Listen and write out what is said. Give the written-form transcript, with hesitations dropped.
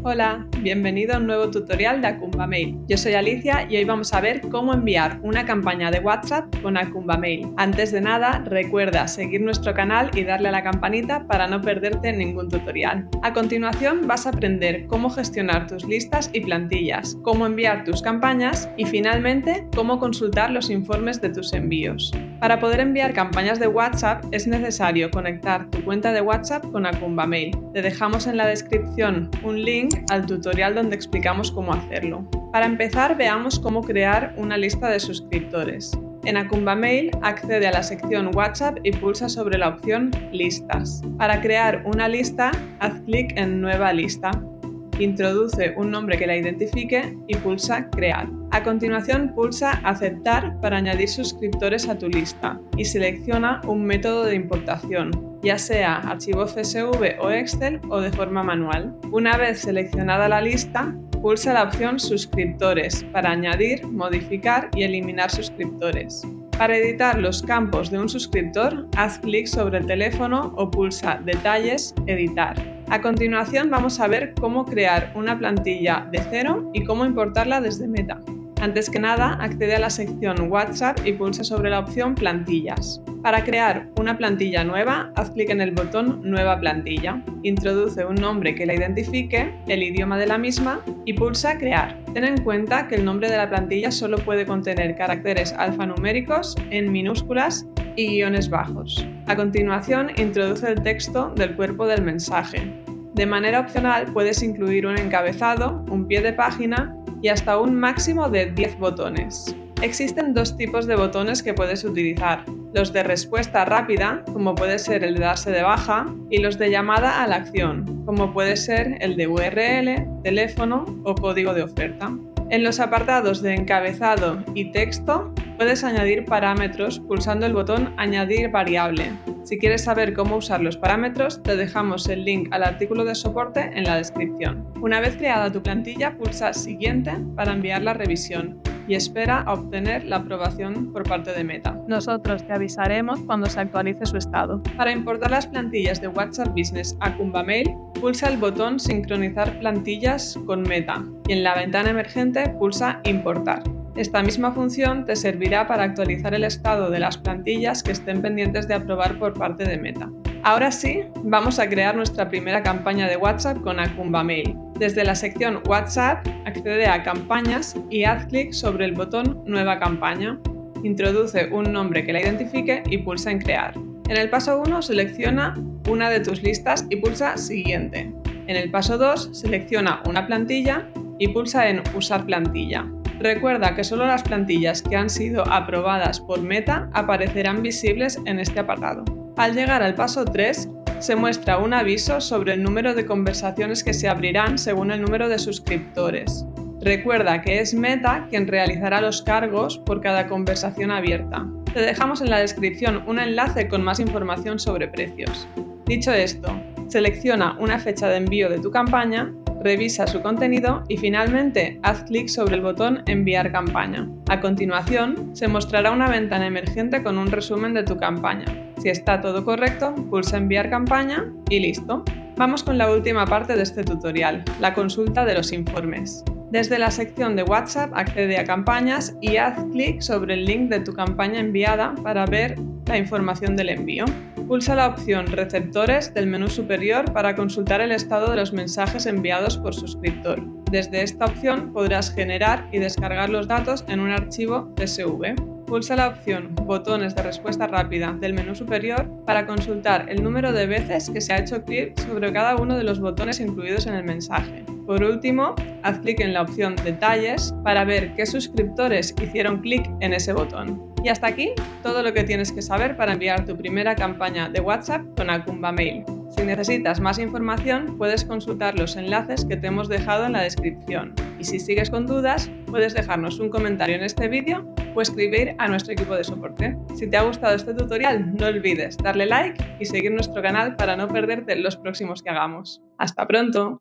Hola, bienvenido a un nuevo tutorial de Akumba Mail. Yo soy Alicia y hoy vamos a ver cómo enviar una campaña de WhatsApp con Akumba Mail. Antes de nada, recuerda seguir nuestro canal y darle a la campanita para no perderte ningún tutorial. A continuación vas a aprender cómo gestionar tus listas y plantillas, cómo enviar tus campañas y finalmente cómo consultar los informes de tus envíos. Para poder enviar campañas de WhatsApp es necesario conectar tu cuenta de WhatsApp con Akumba Mail. Te dejamos en la descripción un link al tutorial donde explicamos cómo hacerlo. Para empezar, veamos cómo crear una lista de suscriptores. En Akumba Mail, accede a la sección WhatsApp y pulsa sobre la opción Listas. Para crear una lista, haz clic en Nueva lista. Introduce un nombre que la identifique y pulsa Crear. A continuación, pulsa Aceptar para añadir suscriptores a tu lista y selecciona un método de importación, ya sea archivo CSV o Excel o de forma manual. Una vez seleccionada la lista, pulsa la opción Suscriptores para añadir, modificar y eliminar suscriptores. Para editar los campos de un suscriptor, haz clic sobre el teléfono o pulsa Detalles, Editar. A continuación vamos a ver cómo crear una plantilla de cero y cómo importarla desde Meta. Antes que nada, accede a la sección WhatsApp y pulsa sobre la opción Plantillas. Para crear una plantilla nueva, haz clic en el botón Nueva plantilla. Introduce un nombre que la identifique, el idioma de la misma y pulsa Crear. Ten en cuenta que el nombre de la plantilla solo puede contener caracteres alfanuméricos en minúsculas y guiones bajos. A continuación, introduce el texto del cuerpo del mensaje. De manera opcional, puedes incluir un encabezado, un pie de página y hasta un máximo de 10 botones. Existen dos tipos de botones que puedes utilizar: los de respuesta rápida, como puede ser el de darse de baja, y los de llamada a la acción, como puede ser el de URL, teléfono o código de oferta. En los apartados de encabezado y texto, puedes añadir parámetros pulsando el botón Añadir variable. Si quieres saber cómo usar los parámetros, te dejamos el link al artículo de soporte en la descripción. Una vez creada tu plantilla, pulsa Siguiente para enviar la revisión y espera a obtener la aprobación por parte de Meta. Nosotros te avisaremos cuando se actualice su estado. Para importar las plantillas de WhatsApp Business a Akumba Mail, pulsa el botón Sincronizar plantillas con Meta y en la ventana emergente pulsa Importar. Esta misma función te servirá para actualizar el estado de las plantillas que estén pendientes de aprobar por parte de Meta. Ahora sí, vamos a crear nuestra primera campaña de WhatsApp con Akumba Mail. Desde la sección WhatsApp, accede a Campañas y haz clic sobre el botón Nueva campaña. Introduce un nombre que la identifique y pulsa en Crear. En el paso 1, selecciona una de tus listas y pulsa Siguiente. En el paso 2, selecciona una plantilla y pulsa en Usar plantilla. Recuerda que solo las plantillas que han sido aprobadas por Meta aparecerán visibles en este apartado. Al llegar al paso 3, se muestra un aviso sobre el número de conversaciones que se abrirán según el número de suscriptores. Recuerda que es Meta quien realizará los cargos por cada conversación abierta. Te dejamos en la descripción un enlace con más información sobre precios. Dicho esto, selecciona una fecha de envío de tu campaña, revisa su contenido y finalmente haz clic sobre el botón Enviar campaña. A continuación, se mostrará una ventana emergente con un resumen de tu campaña. Si está todo correcto, pulsa Enviar campaña y listo. Vamos con la última parte de este tutorial, la consulta de los informes. Desde la sección de WhatsApp, accede a Campañas y haz clic sobre el link de tu campaña enviada para ver la información del envío. Pulsa la opción Receptores del menú superior para consultar el estado de los mensajes enviados por suscriptor. Desde esta opción podrás generar y descargar los datos en un archivo CSV. Pulsa la opción Botones de respuesta rápida del menú superior para consultar el número de veces que se ha hecho clic sobre cada uno de los botones incluidos en el mensaje. Por último, haz clic en la opción Detalles para ver qué suscriptores hicieron clic en ese botón. Y hasta aquí todo lo que tienes que saber para enviar tu primera campaña de WhatsApp con Akumba Mail. Si necesitas más información, puedes consultar los enlaces que te hemos dejado en la descripción. Y si sigues con dudas, puedes dejarnos un comentario en este vídeo o escribir a nuestro equipo de soporte. Si te ha gustado este tutorial, no olvides darle like y seguir nuestro canal para no perderte los próximos que hagamos. ¡Hasta pronto!